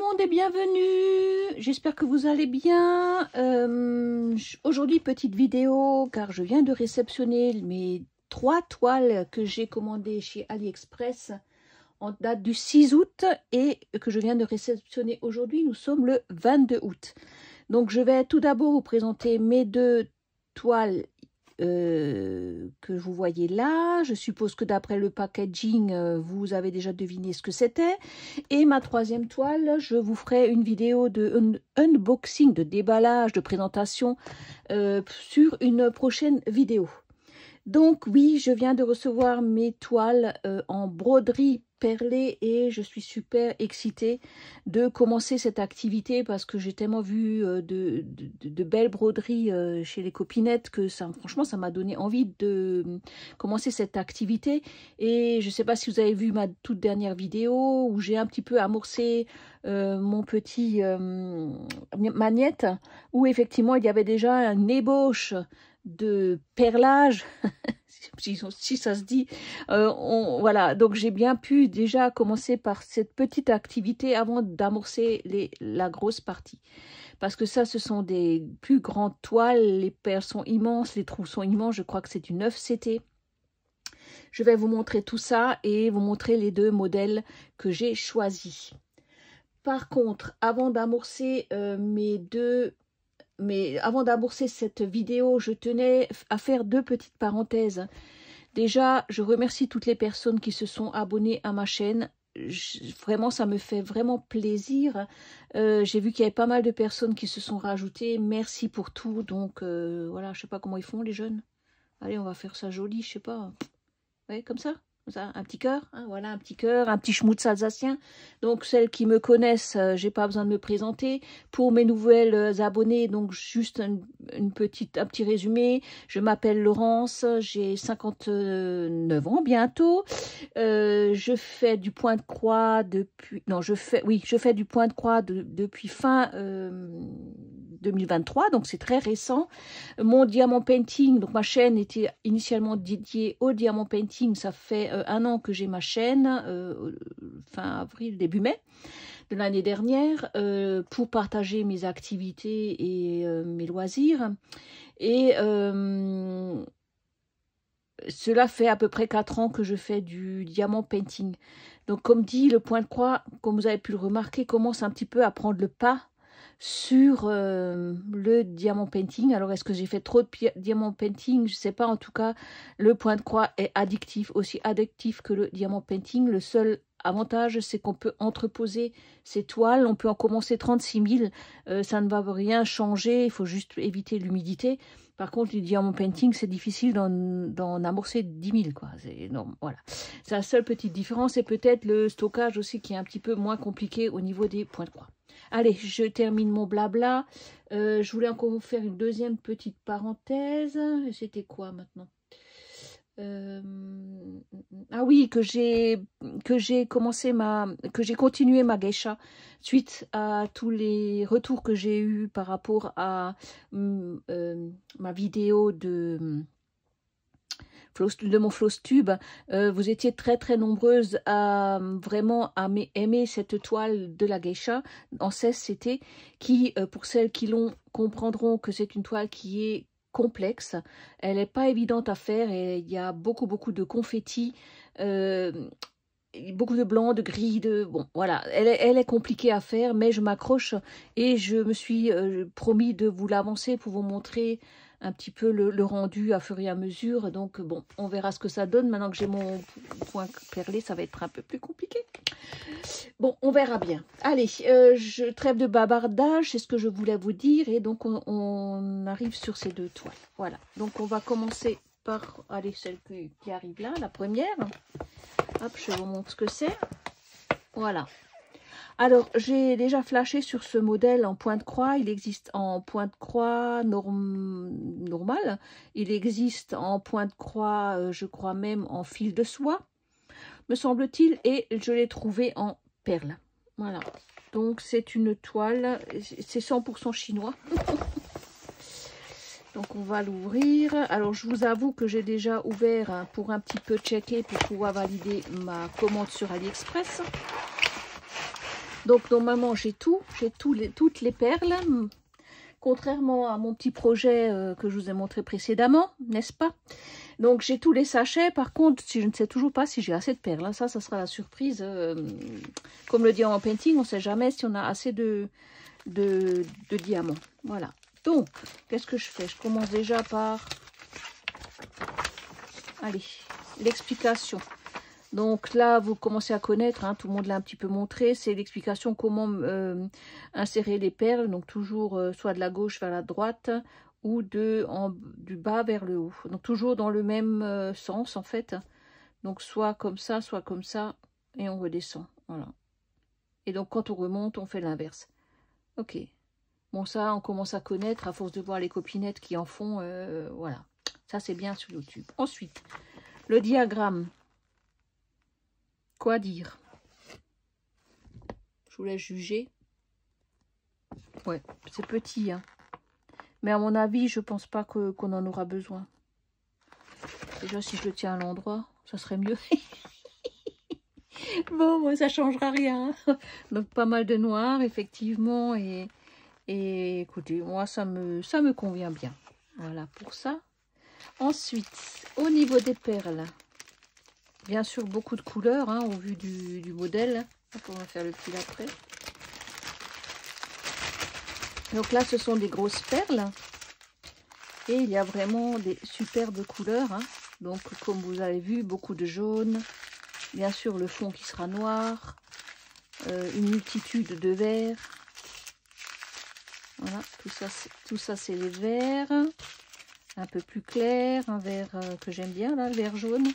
monde et bienvenue. J'espère que vous allez bien. Aujourd'hui, petite vidéo car je viens de réceptionner mes 3 toiles que j'ai commandées chez AliExpress en date du 6 août et que je viens de réceptionner aujourd'hui. Nous sommes le 22 août. Donc je vais tout d'abord vous présenter mes 2 toiles que vous voyez là. Je suppose que d'après le packaging, vous avez déjà deviné ce que c'était. Et ma 3e toile, je vous ferai une vidéo de unboxing, de déballage, de présentation sur une prochaine vidéo. Donc oui, je viens de recevoir mes toiles en broderie perlée et je suis super excitée de commencer cette activité parce que j'ai tellement vu de belles broderies chez les copinettes que ça, franchement, ça m'a donné envie de commencer cette activité. Et je ne sais pas si vous avez vu ma toute dernière vidéo où j'ai un petit peu amorcé mon petit magnette où effectivement il y avait déjà une ébauche de perlage si ça se dit, voilà, donc j'ai bien pu déjà commencer par cette petite activité avant d'amorcer la grosse partie, parce que ça, ce sont des plus grandes toiles, les perles sont immenses, les trous sont immenses, je crois que c'est une 9 CT. Je vais vous montrer tout ça et vous montrer les 2 modèles que j'ai choisis. Par contre, avant d'amorcer avant d'amorcer cette vidéo, je tenais à faire 2 petites parenthèses. Déjà, je remercie toutes les personnes qui se sont abonnées à ma chaîne. Vraiment, ça me fait vraiment plaisir. J'ai vu qu'il y avait pas mal de personnes qui se sont rajoutées. Merci pour tout. Donc, voilà, je sais pas comment ils font, les jeunes. Allez, on va faire ça joli, je sais pas. Ouais, comme ça. Ça, un petit cœur, hein, voilà, un petit cœur, un petit schmutz alsacien. Donc celles qui me connaissent, j'ai pas besoin de me présenter. Pour mes nouvelles abonnées, donc juste un petit résumé. Je m'appelle Laurence, j'ai 59 ans bientôt. Je fais du point de croix depuis, non, je fais du point de croix depuis fin 2023, donc c'est très récent. Mon diamant painting, donc ma chaîne était initialement dédiée au diamant painting. Ça fait 1 an que j'ai ma chaîne, fin avril, début mai de l'année dernière, pour partager mes activités et mes loisirs. Et cela fait à peu près 4 ans que je fais du diamant painting. Donc comme dit, le point de croix, comme vous avez pu le remarquer, commence un petit peu à prendre le pas sur le diamant painting. Alors est-ce que j'ai fait trop de diamant painting? Je ne sais pas. En tout cas, le point de croix est addictif, aussi addictif que le diamant painting. Le seul avantage, c'est qu'on peut entreposer ces toiles. On peut en commencer 36 000. Ça ne va rien changer. Il faut juste éviter l'humidité. Par contre, le diamant painting, c'est difficile d'en amorcer 10 000, quoi. C'est énorme. Voilà. C'est la seule petite différence. Et peut-être le stockage aussi qui est un petit peu moins compliqué au niveau des points de croix. Allez, je termine mon blabla. Je voulais encore vous faire une 2e petite parenthèse. C'était quoi maintenant? Ah oui, que j'ai continué ma geisha suite à tous les retours que j'ai eus par rapport à ma vidéo de mon Flosstube. Vous étiez très très nombreuses à vraiment aimer cette toile de la geisha en 16 CT qui, pour celles qui l'ont, comprendront que c'est une toile qui est complexe. Elle n'est pas évidente à faire et il y a beaucoup de confettis, beaucoup de blanc, de gris, bon voilà, elle est compliquée à faire, mais je m'accroche et je me suis promis de vous l'avancer pour vous montrer un petit peu le rendu à fur et à mesure. Donc bon, on verra ce que ça donne. Maintenant que j'ai mon point perlé, ça va être un peu plus compliqué. Bon, on verra bien. Allez, je trêve de bavardage, c'est ce que je voulais vous dire. Et donc on arrive sur ces 2 toiles. Voilà, donc on va commencer par, allez, celle qui arrive là, la première. Hop, je vous montre ce que c'est. Voilà. Alors, j'ai déjà flashé sur ce modèle en point de croix. Il existe en point de croix normal. Il existe en point de croix, je crois même en fil de soie, me semble-t-il. Et je l'ai trouvé en perles. Voilà. Donc, c'est une toile. C'est 100% chinois. Donc, on va l'ouvrir. Alors, je vous avoue que j'ai déjà ouvert pour un petit peu checker pour pouvoir valider ma commande sur AliExpress. Donc normalement j'ai toutes les perles, contrairement à mon petit projet que je vous ai montré précédemment, n'est-ce pas? Donc j'ai tous les sachets. Par contre, si je ne sais toujours pas si j'ai assez de perles, hein, ça sera la surprise. Comme le Diamant Painting, on ne sait jamais si on a assez de diamants. Voilà. Donc, qu'est-ce que je fais? Je commence déjà par... Allez, l'explication. Donc là, vous commencez à connaître, hein, tout le monde l'a un petit peu montré, c'est l'explication comment insérer les perles, donc toujours soit de la gauche vers la droite ou du bas vers le haut. Donc toujours dans le même sens en fait. Donc soit comme ça et on redescend. Voilà. Et donc quand on remonte, on fait l'inverse. Ok. Bon ça, on commence à connaître à force de voir les copinettes qui en font. Voilà. Ça c'est bien sur YouTube. Ensuite, le diagramme. Quoi dire? Je vous laisse juger. Ouais, c'est petit, hein. Mais à mon avis, je pense pas qu'on en aura besoin. Déjà, si je le tiens à l'endroit, ça serait mieux. Bon, moi, ça changera rien. Donc, pas mal de noir, effectivement. Et écoutez, moi, ça me convient bien. Voilà, pour ça. Ensuite, au niveau des perles... Bien sûr, beaucoup de couleurs, hein, au vu du modèle. On va faire le fil après. Donc là, ce sont des grosses perles. Et il y a vraiment des superbes couleurs. Hein. Donc, comme vous avez vu, beaucoup de jaune. Bien sûr, le fond qui sera noir. Une multitude de verts. Voilà, tout ça c'est les verts. Un peu plus clair. Un vert que j'aime bien, là, le vert jaune.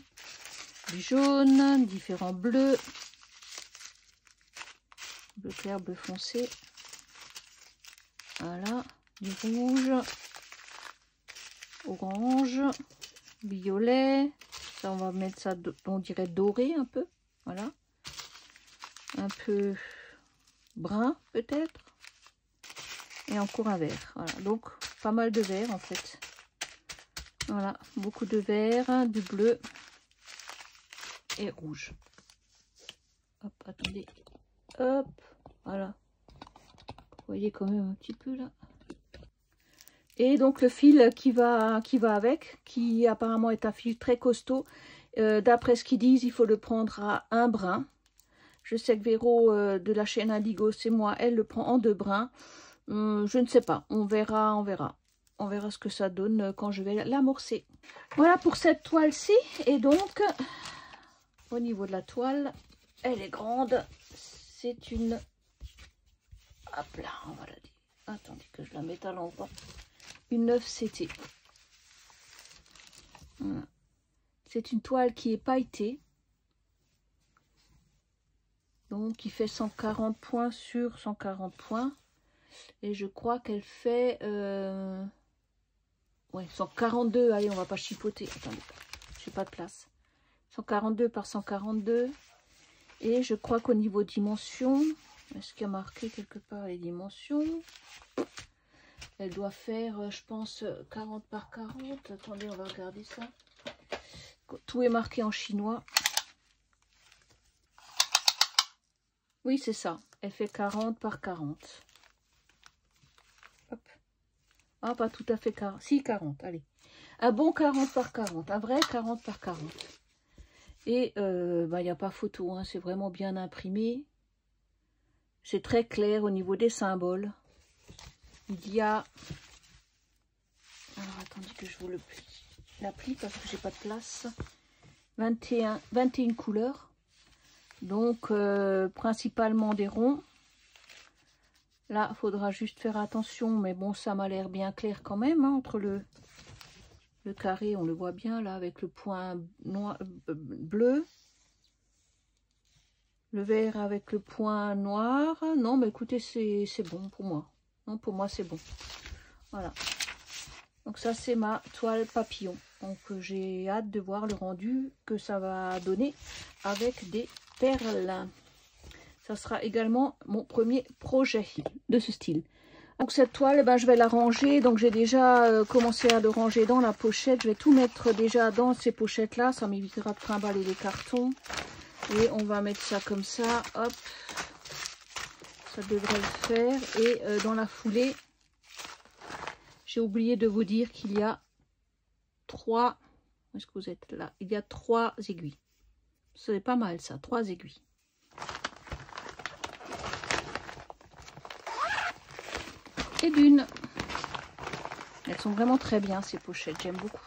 Du jaune, différents bleus, bleu clair, bleu foncé, voilà, du rouge, orange, violet, ça on va mettre ça, on dirait doré un peu, voilà, un peu brun peut-être, et encore un vert, voilà, donc pas mal de vert en fait, voilà, beaucoup de vert, du bleu, et rouge. Hop, attendez. Hop, voilà. Vous voyez quand même un petit peu là. Et donc le fil qui va avec, qui apparemment est un fil très costaud. D'après ce qu'ils disent, il faut le prendre à 1 brin. Je sais que Véro de la chaîne Indigo, c'est moi, elle le prend en 2 brins. Je ne sais pas, on verra. On verra ce que ça donne quand je vais l'amorcer. Voilà pour cette toile-ci. Et donc... Au niveau de la toile, elle est grande. C'est une... Hop là, on va la dire. Attendez que je la mette à l'endroit. Une 9 CT. Voilà. C'est une toile qui est pailletée. Donc, qui fait 140 points sur 140 points. Et je crois qu'elle fait... Ouais, 142. Allez, on va pas chipoter. Attendez, j'ai pas de place. 142 par 142 et je crois qu'au niveau dimension, est-ce qu'il y a marqué quelque part les dimensions? Elle doit faire, je pense, 40 par 40. Attendez, on va regarder ça. Tout est marqué en chinois. Oui, c'est ça. Elle fait 40 par 40. Hop. Ah, pas tout à fait 40. Si, 40, allez. Un bon 40 par 40. Un vrai 40 par 40. Et il n'y a pas photo, hein, c'est vraiment bien imprimé. C'est très clair au niveau des symboles. Il y a... Alors attendez que je vous la plie parce que j'ai pas de place. 21 couleurs. Donc principalement des ronds. Là, il faudra juste faire attention, mais bon, ça m'a l'air bien clair quand même, hein, entre le carré, on le voit bien là avec le point noir, bleu, le vert avec le point noir. Non, mais écoutez, c'est bon pour moi. Non, pour moi c'est bon. Voilà. Donc ça c'est ma toile papillon. Donc j'ai hâte de voir le rendu que ça va donner avec des perles. Ça sera également mon premier projet de ce style. Donc cette toile, ben, je vais la ranger. Donc j'ai déjà commencé à le ranger dans la pochette. Je vais tout mettre déjà dans ces pochettes là. Ça m'évitera de trimballer les cartons. Et on va mettre ça comme ça. Hop. Ça devrait le faire. Et dans la foulée, j'ai oublié de vous dire qu'il y a 3... Où est-ce que vous êtes là? Il y a 3 aiguilles. C'est pas mal ça, 3 aiguilles. Et d'une. Elles sont vraiment très bien ces pochettes, j'aime beaucoup.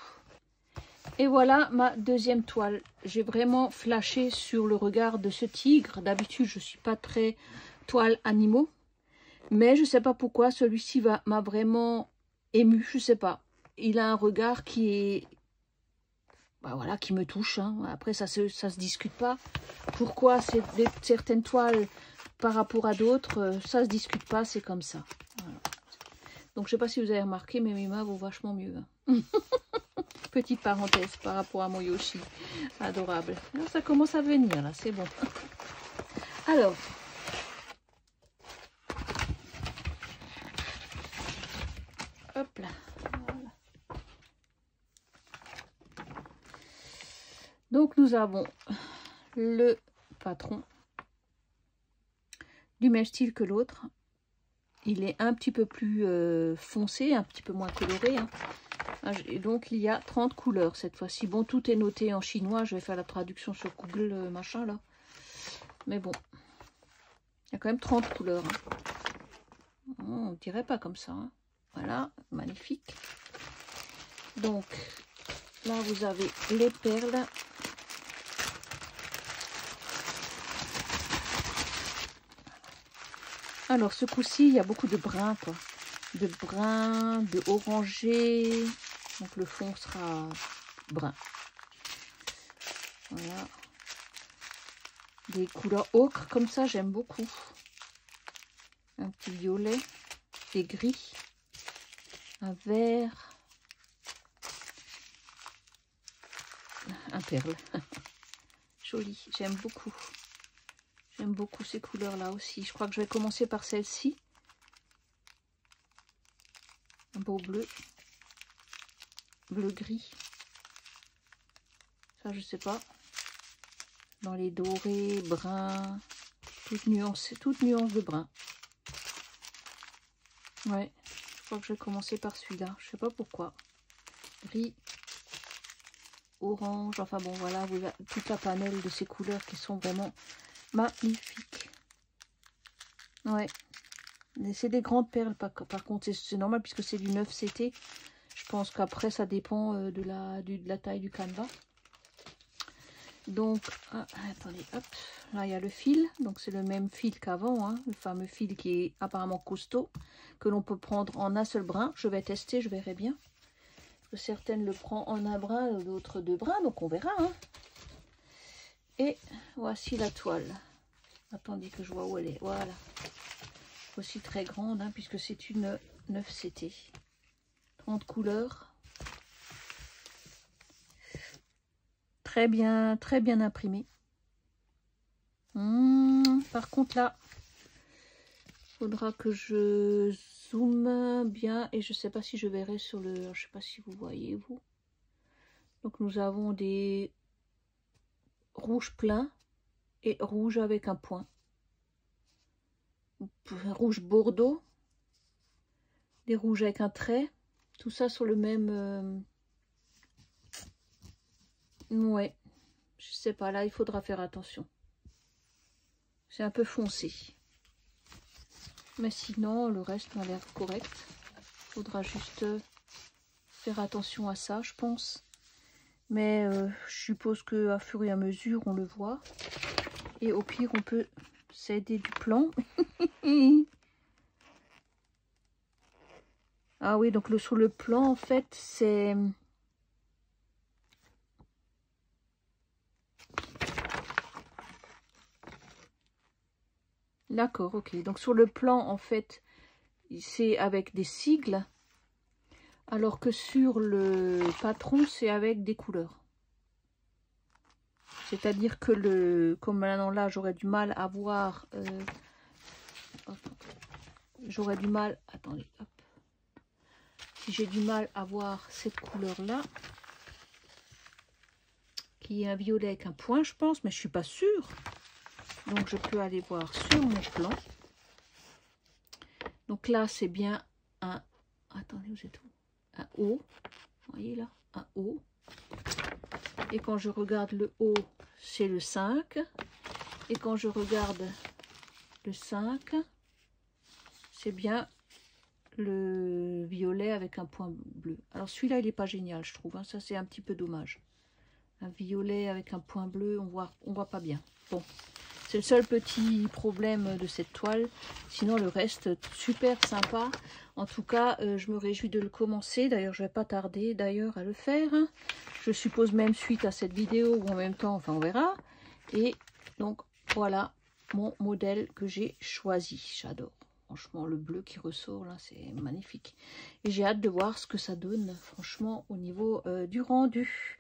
Et voilà ma deuxième toile. J'ai vraiment flashé sur le regard de ce tigre. D'habitude, je ne suis pas très toile animaux. Mais je ne sais pas pourquoi, celui-ci m'a vraiment ému, je ne sais pas. Il a un regard qui est... Bah voilà, qui me touche. Hein. Après, ça se discute pas. Pourquoi certaines toiles par rapport à d'autres, ça se discute pas, c'est comme ça. Voilà. Donc, je ne sais pas si vous avez remarqué, mais mes mains vont vachement mieux. Hein. Petite parenthèse par rapport à mon Yoshi. Adorable. Là, ça commence à venir, là, c'est bon. Alors. Hop là. Voilà. Donc, nous avons le patron du même style que l'autre. Il est un petit peu plus foncé, un petit peu moins coloré. Hein. Et donc, il y a 30 couleurs cette fois-ci. Bon, tout est noté en chinois. Je vais faire la traduction sur Google, machin, là. Mais bon, il y a quand même 30 couleurs. Hein. Oh, on ne dirait pas comme ça. Hein. Voilà, magnifique. Donc, là, vous avez les perles. Alors, ce coup-ci, il y a beaucoup de brun, quoi. De brun, de orangé. Donc, le fond sera brun. Voilà. Des couleurs ocre, comme ça, j'aime beaucoup. Un petit violet. Des gris. Un vert. Un perle. Joli, j'aime beaucoup. J'aime beaucoup ces couleurs-là aussi. Je crois que je vais commencer par celle-ci. Un beau bleu. Bleu-gris. Ça, je sais pas. Dans les dorés, bruns. Toute nuance de brun. Ouais. Je crois que je vais commencer par celui-là. Je sais pas pourquoi. Gris. Orange. Enfin bon, voilà. Vous avez toute la panel de ces couleurs qui sont vraiment... magnifique. Ouais. C'est des grandes perles par contre. C'est normal puisque c'est du 9 CT. Je pense qu'après ça dépend de la taille du canevas. Donc, attendez, hop. Là il y a le fil. Donc c'est le même fil qu'avant. Hein, le fameux fil qui est apparemment costaud. Que l'on peut prendre en un seul brin. Je vais tester, je verrai bien. Certaines le prennent en un brin, d'autres 2 brins. Donc on verra. Hein. Et voici la toile. Attendez que je vois où elle est. Voilà. Aussi très grande, hein, puisque c'est une 9 CT. 30 couleurs. Très bien imprimé. Par contre là, il faudra que je zoome bien. Et je ne sais pas si je verrai sur le... Je ne sais pas si vous voyez, vous. Donc nous avons des... rouge plein et rouge avec un point. Rouge bordeaux, des rouges avec un trait, tout ça sur le même... Ouais, je sais pas, là il faudra faire attention. C'est un peu foncé. Mais sinon, le reste m'a l'air correct. Il faudra juste faire attention à ça, je pense. Mais je suppose qu'à fur et à mesure, on le voit. Et au pire, on peut s'aider du plan. Ah oui, donc sur le plan, en fait, c'est... D'accord, ok. Donc sur le plan, en fait, c'est avec des sigles. Alors que sur le patron, c'est avec des couleurs. C'est-à-dire que comme maintenant là, j'aurais du mal à voir... j'aurais du mal... Attendez, hop. Si j'ai du mal à voir cette couleur-là, qui est un violet avec un point, je pense, mais je suis pas sûre. Donc, je peux aller voir sur mon plan. Donc là, c'est bien un... Attendez, vous êtes où? Un haut. Vous voyez là? Un haut. Et quand je regarde le haut, c'est le 5. Et quand je regarde le 5, c'est bien le violet avec un point bleu. Alors celui-là, il n'est pas génial, je trouve. Hein. Ça, c'est un petit peu dommage. Un violet avec un point bleu, on voit pas bien. Bon, c'est le seul petit problème de cette toile. Sinon, le reste, super sympa. En tout cas, je me réjouis de le commencer. D'ailleurs, je vais pas tarder d'ailleurs à le faire. Je suppose même suite à cette vidéo ou en même temps, enfin on verra. Et donc, voilà mon modèle que j'ai choisi. J'adore. Franchement, le bleu qui ressort là, c'est magnifique. Et j'ai hâte de voir ce que ça donne, franchement, au niveau du rendu.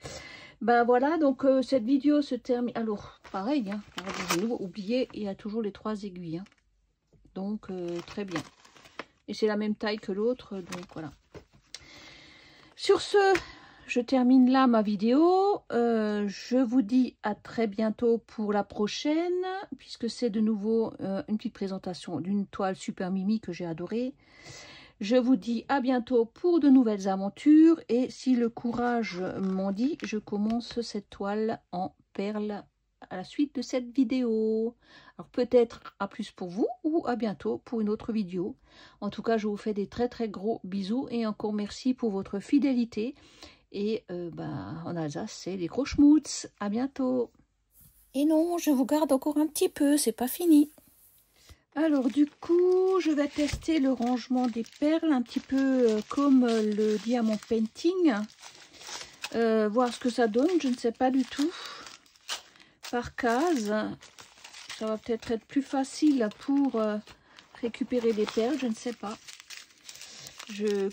Ben voilà, donc cette vidéo se termine. Alors, pareil, hein, j'ai oublié, il y a toujours les 3 aiguilles. Hein. Donc, très bien. Et c'est la même taille que l'autre, donc voilà. Sur ce, je termine là ma vidéo. Je vous dis à très bientôt pour la prochaine, puisque c'est de nouveau une petite présentation d'une toile Super Mimi que j'ai adorée. Je vous dis à bientôt pour de nouvelles aventures. Et si le courage m'en dit, je commence cette toile en perles à la suite de cette vidéo. Alors peut-être à plus pour vous ou à bientôt pour une autre vidéo. En tout cas, je vous fais des très très gros bisous et encore merci pour votre fidélité. Et en Alsace, c'est les gros schmutz. À bientôt. Et non, je vous garde encore un petit peu, c'est pas fini. Alors du coup, je vais tester le rangement des perles, un petit peu comme le diamant painting. Voir ce que ça donne, je ne sais pas du tout. Par case, ça va peut-être être plus facile pour récupérer des perles, je ne sais pas.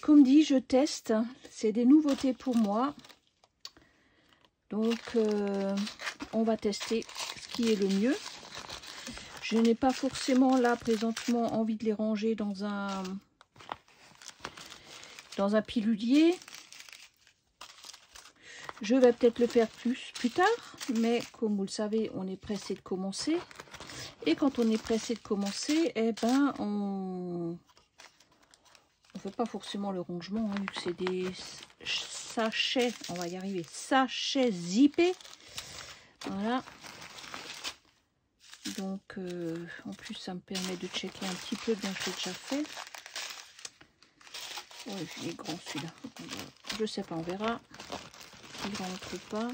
Comme dit, je teste, c'est des nouveautés pour moi. Donc, on va tester ce qui est le mieux. Je n'ai pas forcément là présentement envie de les ranger dans un pilulier. Je vais peut-être le faire plus tard, mais comme vous le savez, on est pressé de commencer. Et quand on est pressé de commencer, eh ben on fait pas forcément le rangement, hein, vu que c'est des sachets, on va y arriver, sachets zippés. Voilà. Donc, en plus, ça me permet de checker un petit peu, bien que j'ai déjà fait. Ouais, il est grand celui-là. Je sais pas, on verra. Il rentre pas.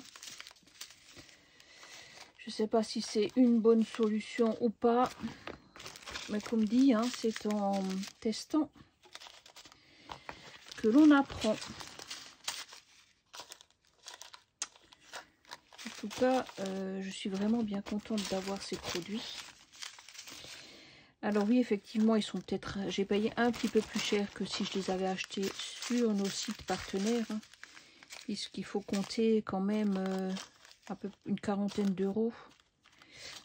Je sais pas si c'est une bonne solution ou pas. Mais comme dit, hein, c'est en testant que l'on apprend. En tout cas, je suis vraiment bien contente d'avoir ces produits. Alors oui, effectivement, ils sont peut-être... J'ai payé un petit peu plus cher que si je les avais achetés sur nos sites partenaires. Hein, puisqu'il faut compter quand même une quarantaine d'euros.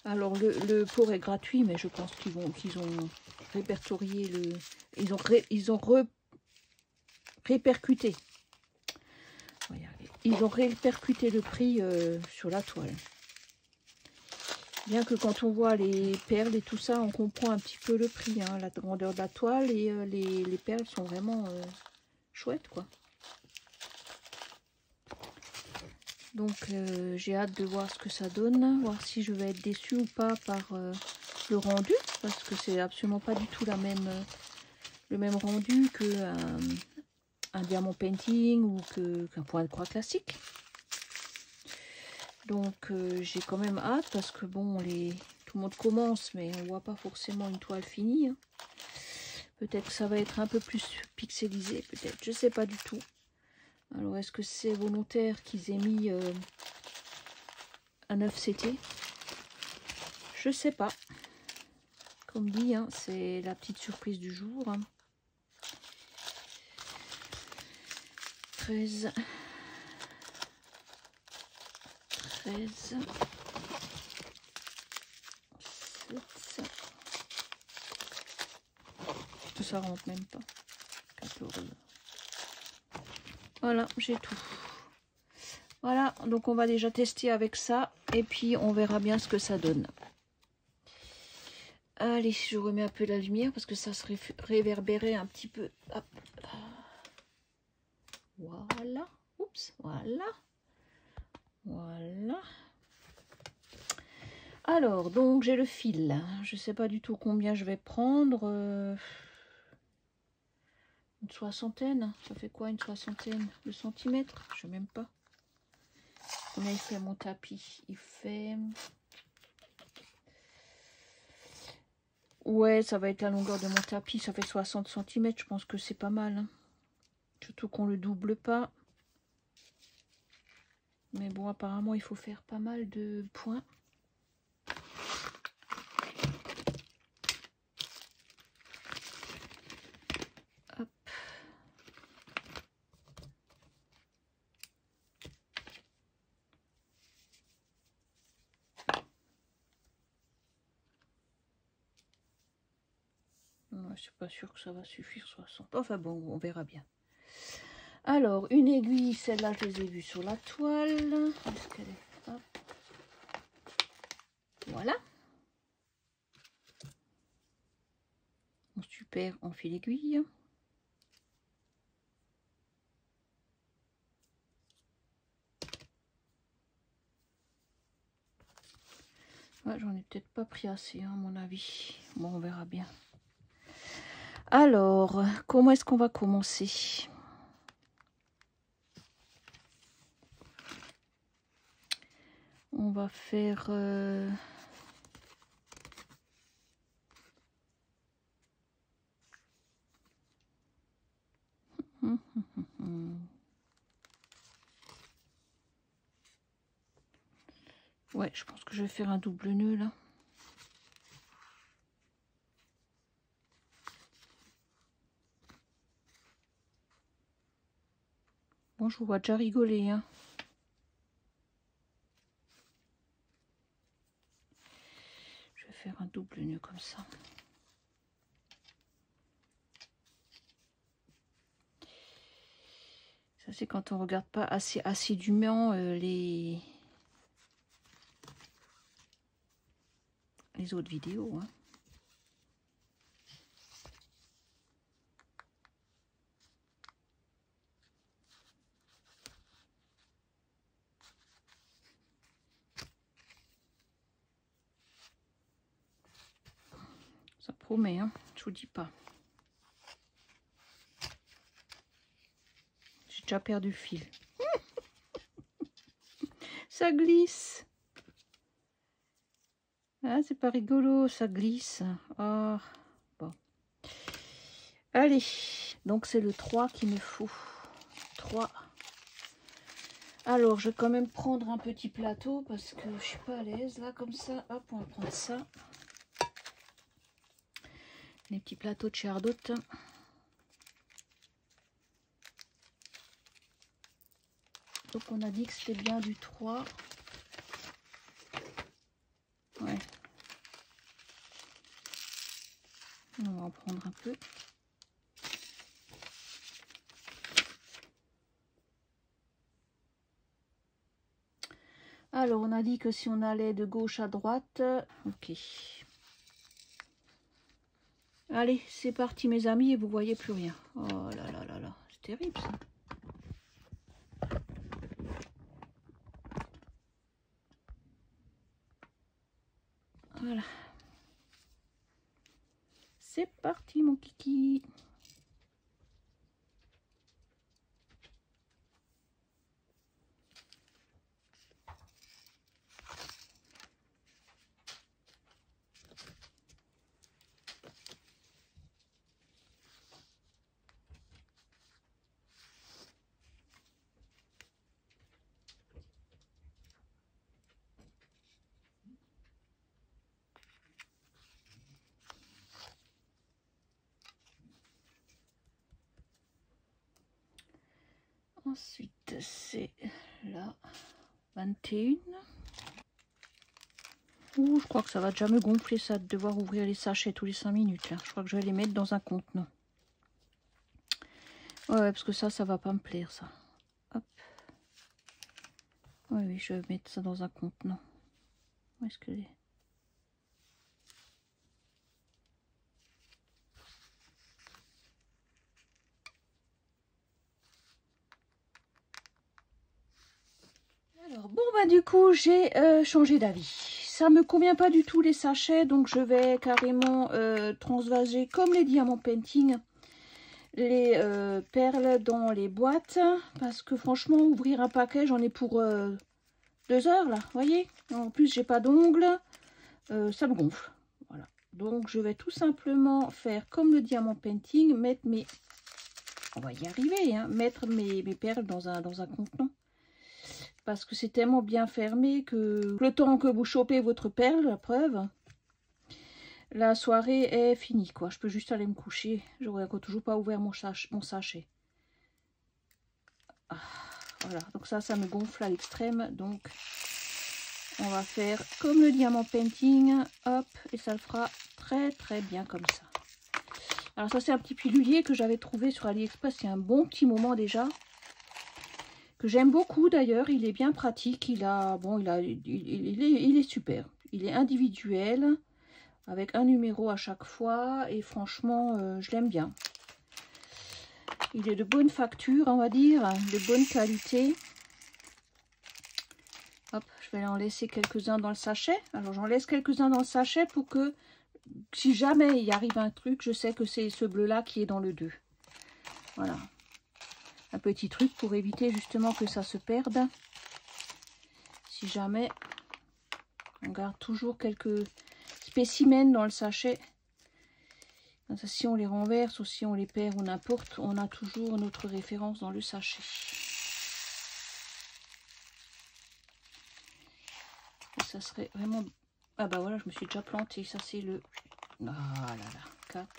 Alors le port est gratuit, mais je pense qu'ils ont répertorié le... Ils ont répercuté. Ils ont répercuté le prix sur la toile. Bien que quand on voit les perles et tout ça, on comprend un petit peu le prix, hein, la grandeur de la toile, et les perles sont vraiment chouettes, quoi. Donc j'ai hâte de voir ce que ça donne, voir si je vais être déçue ou pas par le rendu, parce que c'est absolument pas du tout le même rendu que un diamant painting ou qu'un point de croix classique. Donc j'ai quand même hâte parce que bon, tout le monde commence, mais on voit pas forcément une toile finie. Hein. Peut-être que ça va être un peu plus pixelisé, peut-être, je sais pas du tout. Alors est-ce que c'est volontaire qu'ils aient mis un 9 CT? Je sais pas. Comme dit, hein, c'est la petite surprise du jour. Hein. 13. Ça rentre même pas. 14. Voilà, j'ai tout. Voilà, donc on va déjà tester avec ça et puis on verra bien ce que ça donne. Allez, je remets un peu la lumière parce que ça se réverbérait un petit peu. Hop. Voilà. Oups, voilà. Voilà. Alors, donc j'ai le fil. Je sais pas du tout combien je vais prendre. Une soixantaine. Ça fait quoi une soixantaine de centimètres? Je sais même pas. Combien il fait mon tapis? Il fait... Ouais, ça va être la longueur de mon tapis. Ça fait 60 cm. Je pense que c'est pas mal. Hein. Surtout qu'on le double pas. Mais bon, apparemment, il faut faire pas mal de points. Hop. Ouais, je suis pas sûre que ça va suffire 60. Enfin bon, on verra bien. Alors, une aiguille, celle-là, je les ai vues sur la toile. Est-ce qu'elle est... Hop. Voilà. Bon, super, on fait l'aiguille. Ouais, j'en ai peut-être pas pris assez, hein, à mon avis. Bon, on verra bien. Alors, comment est-ce qu'on va commencer? On va faire... Ouais, je pense que je vais faire un double nœud, là. Bon, je vous vois déjà rigoler, hein. Je vais faire un double nœud comme ça. Ça, c'est quand on regarde pas assez assidûment les autres vidéos, hein. Ça promet, hein, je vous dis pas. J'ai déjà perdu le fil. Ça glisse. Ah, c'est pas rigolo, ça glisse. Oh, bon. Allez, donc c'est le 3 qu'il me faut. 3. Alors, je vais quand même prendre un petit plateau parce que je suis pas à l'aise là, comme ça. Hop, on va prendre ça. Les petits plateaux de chez Ardot. Donc, on a dit que c'était bien du 3. Ouais. On va en prendre un peu. Alors, on a dit que si on allait de gauche à droite... Ok. Allez, c'est parti mes amis, et vous voyez plus rien. Oh là là là là, c'est terrible ça. Voilà. C'est parti mon kiki. Ensuite, c'est la 21. Ouh, je crois que ça va déjà me gonfler ça de devoir ouvrir les sachets tous les 5 minutes. Là. Je crois que je vais les mettre dans un contenant. Ouais, parce que ça va pas me plaire ça. Hop. Ouais, oui, je vais mettre ça dans un contenant. Où est-ce que les... bah du coup, j'ai changé d'avis. Ça me convient pas du tout les sachets, donc je vais carrément transvaser comme les diamants painting les perles dans les boîtes, parce que franchement, ouvrir un paquet, j'en ai pour 2 heures là, voyez. En plus, j'ai pas d'ongles, ça me gonfle. Voilà. Donc, je vais tout simplement faire comme le diamant painting, mettre mes... On va y arriver, hein, mettre mes perles dans un contenant. Parce que c'est tellement bien fermé que le temps que vous chopez votre perle, la preuve, la soirée est finie, quoi. Je peux juste aller me coucher. J'aurais encore toujours pas ouvert mon sachet. Ah, voilà, donc ça me gonfle à l'extrême. Donc, on va faire comme le diamant painting. Hop, et ça le fera très très bien comme ça. Alors ça, c'est un petit pilulier que j'avais trouvé sur AliExpress il y a un bon petit moment déjà. Que j'aime beaucoup d'ailleurs. Il est bien pratique. Il est super. Il est individuel, avec un numéro à chaque fois, et franchement je l'aime bien. Il est de bonne facture, on va dire, de bonne qualité. Hop, je vais en laisser quelques-uns dans le sachet. Alors j'en laisse quelques-uns dans le sachet pour que si jamais il arrive un truc, je sais que c'est ce bleu là qui est dans le 2. Voilà, un petit truc pour éviter justement que ça se perde. Si jamais, on garde toujours quelques spécimens dans le sachet. Si on les renverse ou si on les perd ou n'importe, on a toujours notre référence dans le sachet. Et ça serait vraiment... Ah bah voilà, je me suis déjà plantée. Ça c'est le... Ah là là, 4.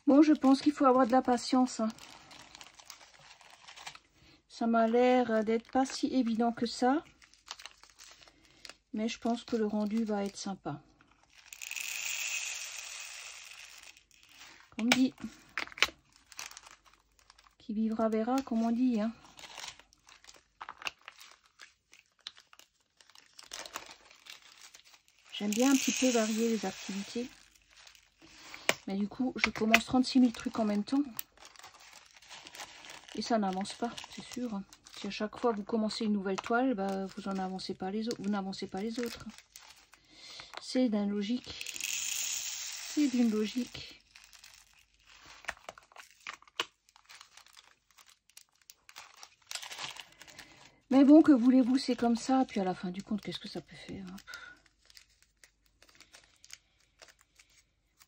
Bon, je pense qu'il faut avoir de la patience, hein. Ça m'a l'air d'être pas si évident que ça. Mais je pense que le rendu va être sympa. Comme dit, qui vivra verra, comme on dit, hein. J'aime bien un petit peu varier les activités. Mais du coup, je commence 36 000 trucs en même temps. Et ça n'avance pas, c'est sûr. Si à chaque fois vous commencez une nouvelle toile, bah, vous n'avancez pas les autres. Vous n'avancez pas les autres. C'est d'une logique. C'est d'une logique. Mais bon, que voulez-vous, c'est comme ça. Puis à la fin du compte, qu'est-ce que ça peut faire, hein?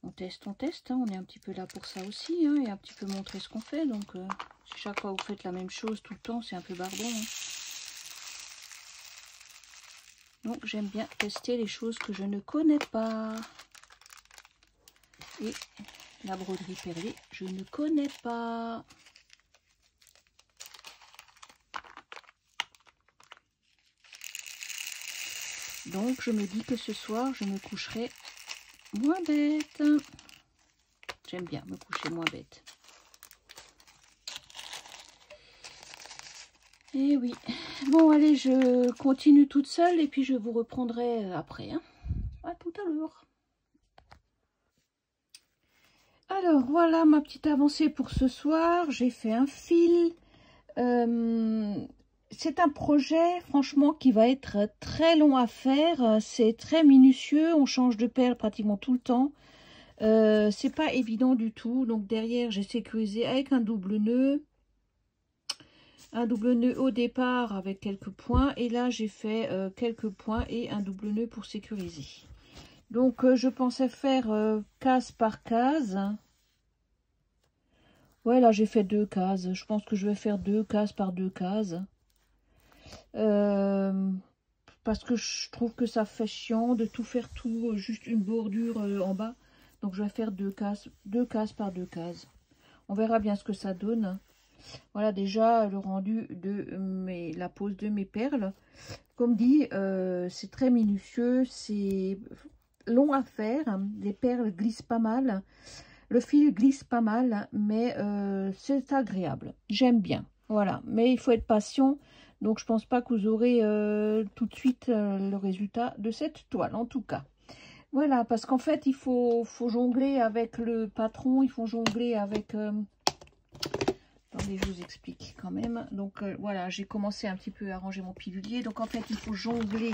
On teste, hein. On est un petit peu là pour ça aussi, hein, et un petit peu montrer ce qu'on fait. Donc, si chaque fois vous faites la même chose tout le temps, c'est un peu barbant, hein. Donc, j'aime bien tester les choses que je ne connais pas. Et la broderie perlée, je ne connais pas. Donc, je me dis que ce soir, je me coucherai moins bête. J'aime bien me coucher moins bête. Et oui. Bon, allez, je continue toute seule et puis je vous reprendrai après, hein. À tout à l'heure. Alors, voilà ma petite avancée pour ce soir. J'ai fait un fil. C'est un projet, franchement, qui va être très long à faire. C'est très minutieux. On change de perles pratiquement tout le temps. C'est pas évident du tout. Donc, derrière, j'ai sécurisé avec un double nœud. Un double nœud au départ avec quelques points. Et là, j'ai fait quelques points et un double nœud pour sécuriser. Donc, je pensais faire case par case. Ouais, là, j'ai fait 2 cases. Je pense que je vais faire 2 cases par 2 cases. parce que je trouve que ça fait chiant de tout faire tout, juste une bordure en bas. Donc je vais faire 2 cases par 2 cases. On verra bien ce que ça donne. Voilà déjà le rendu de la pose de mes perles. Comme dit, c'est très minutieux, c'est long à faire. Les perles glissent pas mal. Le fil glisse pas mal, mais c'est agréable. J'aime bien. Voilà, mais il faut être patient. Donc je pense pas que vous aurez tout de suite le résultat de cette toile, en tout cas. Voilà, parce qu'en fait, il faut jongler avec le patron, il faut jongler avec... Attendez, je vous explique quand même. Donc voilà, j'ai commencé un petit peu à ranger mon pilulier. Donc en fait, il faut jongler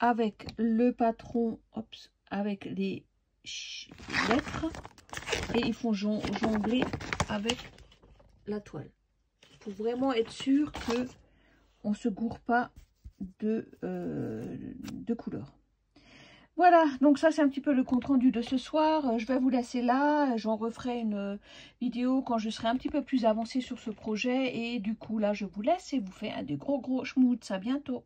avec le patron, avec les lettres. Et il faut jongler avec la toile. Pour vraiment être sûr que on ne se gourre pas de couleurs. Voilà, donc ça c'est un petit peu le compte rendu de ce soir. Je vais vous laisser là, j'en referai une vidéo quand je serai un petit peu plus avancée sur ce projet. Et du coup là je vous laisse et vous fais un des gros schmoots. À bientôt.